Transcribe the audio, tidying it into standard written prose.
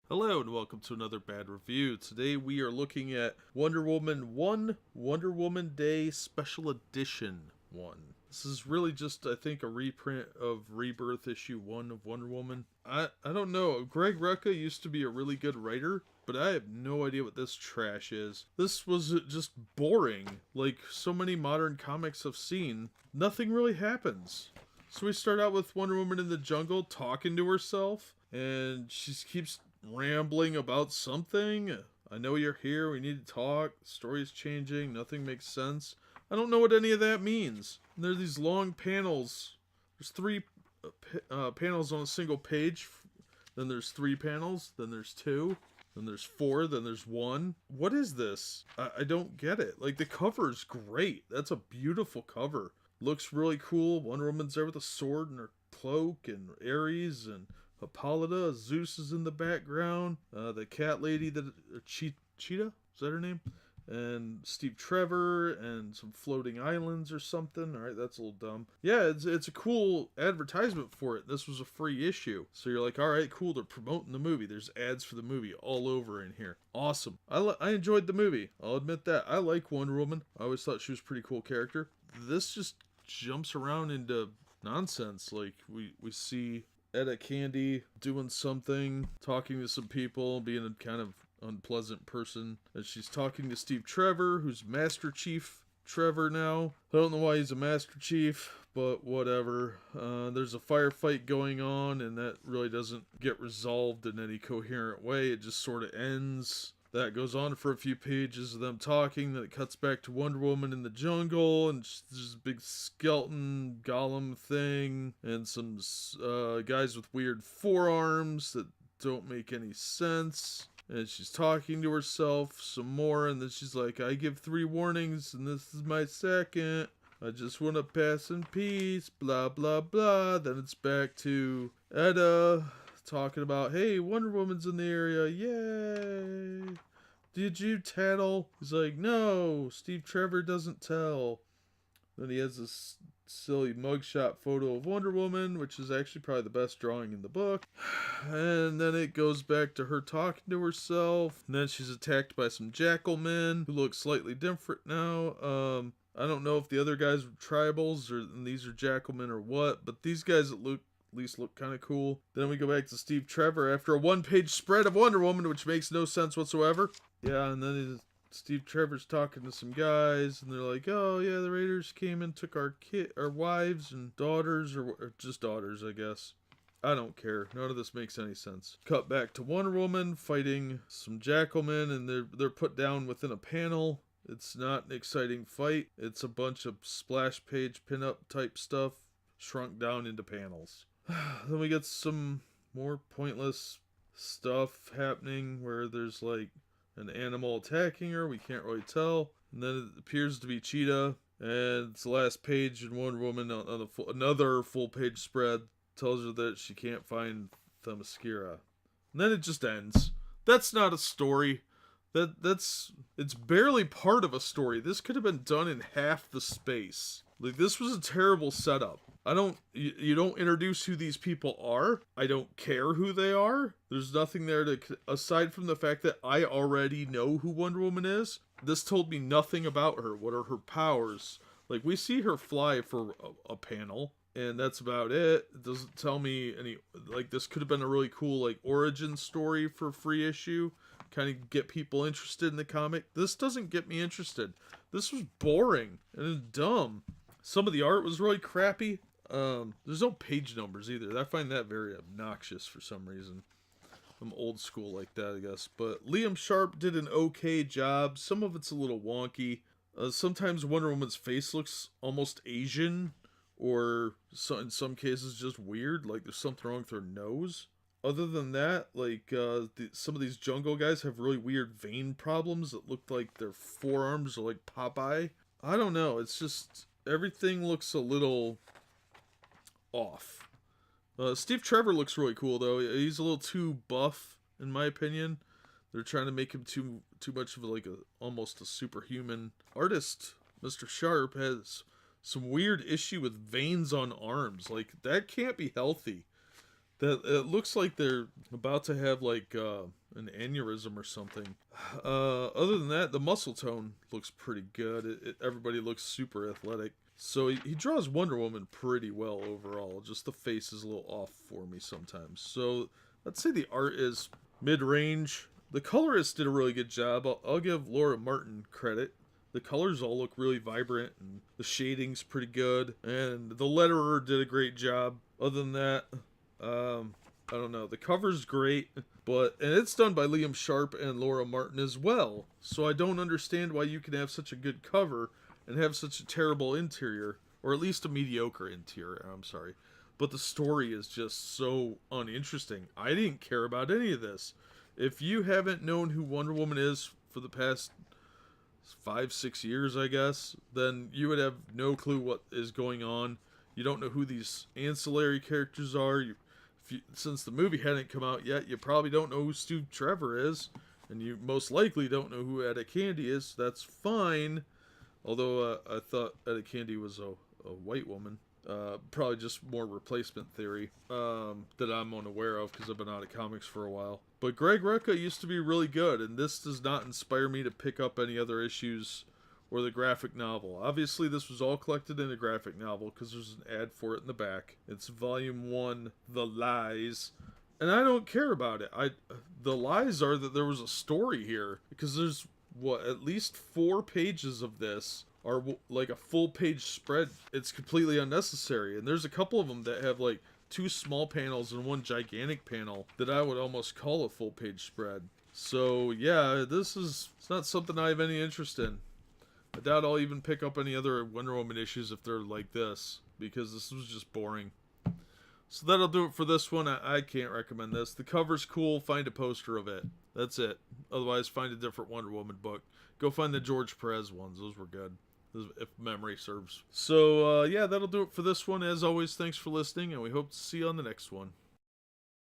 Hello and welcome to another bad review. Today we are looking at Wonder Woman 1 Wonder Woman Day Special Edition 1. This is really just, I think, a reprint of Rebirth issue 1 of Wonder Woman. I don't know. Greg Rucka used to be a really good writer, but I have no idea what this trash is. This was just boring. Like so many modern comics I've seen, nothing really happens. So we start out with Wonder Woman in the jungle talking to herself, and she keeps rambling about something. I know you're here, we need to talk, the story's changing, nothing makes sense. I don't know what any of that means. And there are these long panels. There's three panels on a single page. Then there's 3 panels. Then there's 2. Then there's 4. Then there's 1. What is this? I don't get it. Like, the cover's great. That's a beautiful cover. Looks really cool. Wonder Woman's there with a sword and her cloak, and Ares and Hippolyta. Zeus is in the background. The cat lady, Cheetah? Is that her name? And Steve Trevor and some floating islands or something. Alright, that's a little dumb. Yeah, it's a cool advertisement for it. This was a free issue. So you're like, alright, cool, they're promoting the movie. There's ads for the movie all over in here. Awesome. I enjoyed the movie. I'll admit that. I like Wonder Woman. I always thought she was a pretty cool character. This just jumps around into nonsense. Like, we see Etta Candy doing something, talking to some people, being a kind of unpleasant person. And she's talking to Steve Trevor, who's Master Chief Trevor now. I don't know why he's a Master Chief, but whatever. There's a firefight going on, and that really doesn't get resolved in any coherent way. It just sort of ends. That goes on for a few pages of them talking, then it cuts back to Wonder Woman in the jungle, and there's a big skeleton golem thing, and some guys with weird forearms that don't make any sense. And she's talking to herself some more, and then she's like, I give 3 warnings, and this is my second. I just want to pass in peace, blah, blah, blah. Then it's back to Etta talking about, hey, Wonder Woman's in the area, yay. Did you tattle? He's like, no, Steve Trevor doesn't tell. Then he has this silly mugshot photo of Wonder Woman, which is actually probably the best drawing in the book. And then it goes back to her talking to herself. And then she's attacked by some jackal men who look slightly different now. I don't know if the other guys were tribals and these are jackal men or what, but these guys at least look kind of cool. Then we go back to Steve Trevor after a 1-page spread of Wonder Woman, which makes no sense whatsoever. Yeah, and then Steve Trevor's talking to some guys, and they're like, oh yeah, the Raiders came and took our wives and daughters, or just daughters, I guess. I don't care. None of this makes any sense. Cut back to Wonder Woman fighting some jackalmen, and they're put down within a panel. It's not an exciting fight. It's a bunch of splash page pinup type stuff shrunk down into panels. Then we get some more pointless stuff happening where there's like an animal attacking her. We can't really tell. And then it appears to be Cheetah. And it's the last page, and Wonder Woman on another full page spread tells her that she can't find Themyscira. And then it just ends. That's not a story. It's barely part of a story. This could have been done in half the space. Like, this was a terrible setup. You don't introduce who these people are. I don't care who they are. There's nothing there aside from the fact that I already know who Wonder Woman is. This told me nothing about her. What are her powers? Like, we see her fly for a panel, and that's about it. It doesn't tell me any, like, this could have been a really cool, like, origin story for a free issue. Kind of get people interested in the comic. This doesn't get me interested. This was boring and dumb. Some of the art was really crappy. There's no page numbers either. I find that very obnoxious for some reason. I'm old school like that, I guess. But Liam Sharp did an okay job. Some of it's a little wonky. Sometimes Wonder Woman's face looks almost Asian, or in some cases just weird, like there's something wrong with her nose. Other than that, like, some of these jungle guys have really weird vein problems that look like their forearms are like Popeye. I don't know, it's just, everything looks a little off. Steve Trevor looks really cool, though. He's a little too buff, in my opinion. They're trying to make him too much of almost a superhuman artist. Mr. Sharp has some weird issue with veins on arms. Like, that can't be healthy. That it looks like they're about to have like an aneurysm or something. Other than that, the muscle tone looks pretty good. Everybody looks super athletic. So he draws Wonder Woman pretty well overall. Just the face is a little off for me sometimes. So let's say the art is mid-range. The colorist did a really good job. I'll give Laura Martin credit. The colors all look really vibrant, and the shading's pretty good. And the letterer did a great job. Other than that, I don't know. The cover's great, and it's done by Liam Sharp and Laura Martin as well. So I don't understand why you can have such a good cover and have such a terrible interior, or at least a mediocre interior, I'm sorry. But the story is just so uninteresting. I didn't care about any of this. If you haven't known who Wonder Woman is for the past 5-6 years, I guess, then you would have no clue what is going on. You don't know who these ancillary characters are. Since the movie hadn't come out yet, you probably don't know who Stu Trevor is, and you most likely don't know who Etta Candy is. That's fine. Although I thought Etta Candy was a white woman. Probably just more replacement theory that I'm unaware of because I've been out of comics for a while. But Greg Rucka used to be really good, and this does not inspire me to pick up any other issues or the graphic novel. Obviously, this was all collected in a graphic novel because there's an ad for it in the back. It's Volume 1, The Lies. And I don't care about it. The lies are that there was a story here because there's at least 4 pages of this are like a full page spread. It's completely unnecessary, and there's a couple of them that have like 2 small panels and 1 gigantic panel that I would almost call a full page spread. So yeah, it's not something I have any interest in. I doubt I'll even pick up any other Wonder Woman issues if they're like this, because this was just boring. So that'll do it for this one. I can't recommend this. The cover's cool. Find a poster of it. That's it. Otherwise, find a different Wonder Woman book. Go find the George Perez ones. Those were good, if memory serves. So, yeah, that'll do it for this one. As always, thanks for listening, and we hope to see you on the next one.